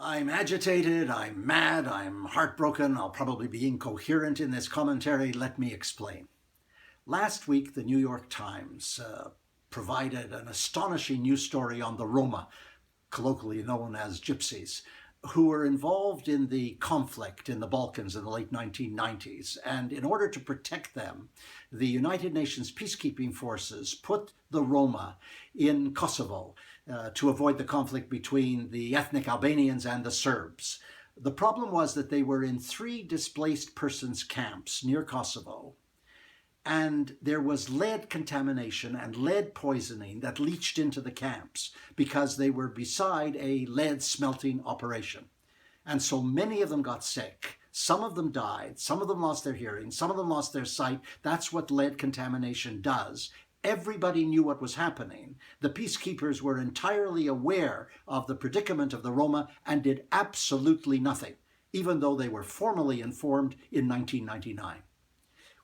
I'm agitated, I'm mad, I'm heartbroken, I'll probably be incoherent in this commentary. Let me explain. Last week, the New York Times provided an astonishing news story on the Roma, colloquially known as gypsies, who were involved in the conflict in the Balkans in the late 1990s. And in order to protect them, the United Nations peacekeeping forces put the Roma in Kosovo to avoid the conflict between the ethnic Albanians and the Serbs. The problem was that they were in 3 displaced persons camps near Kosovo, and there was lead contamination and lead poisoning that leached into the camps because they were beside a lead smelting operation. And so many of them got sick. Some of them died. Some of them lost their hearing. Some of them lost their sight. That's what lead contamination does. Everybody knew what was happening. The peacekeepers were entirely aware of the predicament of the Roma and did absolutely nothing, even though they were formally informed in 1999.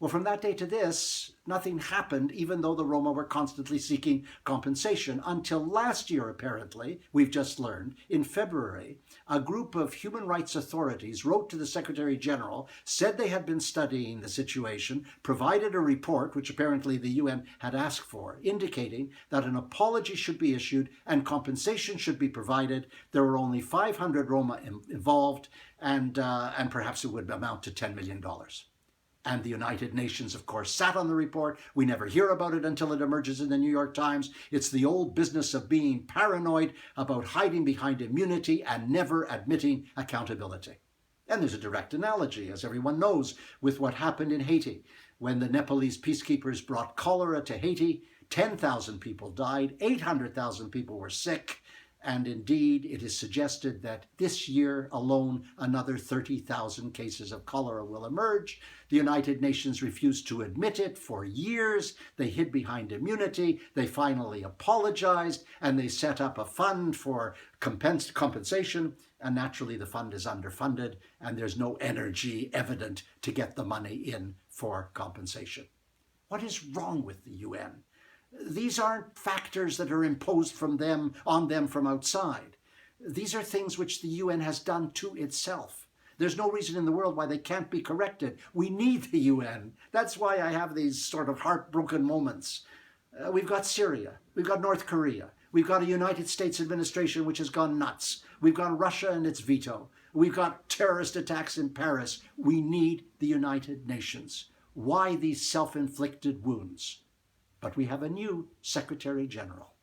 Well, from that day to this, nothing happened, even though the Roma were constantly seeking compensation, until last year, apparently, we've just learned, in February, a group of human rights authorities wrote to the Secretary General, said they had been studying the situation, provided a report, which apparently the UN had asked for, indicating that an apology should be issued and compensation should be provided. There were only 500 Roma involved, and perhaps it would amount to $10 million. And the United Nations, of course, sat on the report. We never hear about it until it emerges in the New York Times. It's the old business of being paranoid about hiding behind immunity and never admitting accountability. And there's a direct analogy, as everyone knows, with what happened in Haiti. When the Nepalese peacekeepers brought cholera to Haiti, 10,000 people died, 800,000 people were sick, and indeed, it is suggested that this year alone, another 30,000 cases of cholera will emerge. The United Nations refused to admit it for years. They hid behind immunity. They finally apologized, and they set up a fund for compensation. And naturally, the fund is underfunded, and there's no energy evident to get the money in for compensation. What is wrong with the UN? These aren't factors that are imposed on them from outside. These are things which the UN has done to itself. There's no reason in the world why they can't be corrected. We need the UN. That's why I have these sort of heartbroken moments. We've got Syria. We've got North Korea. We've got a United States administration which has gone nuts. We've got Russia and its veto. We've got terrorist attacks in Paris. We need the United Nations. Why these self-inflicted wounds? But we have a new Secretary General,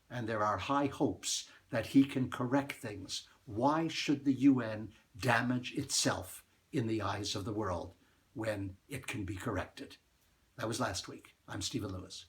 and there are high hopes that he can correct things. Why should the UN damage itself in the eyes of the world when it can be corrected? That was last week. I'm Stephen Lewis.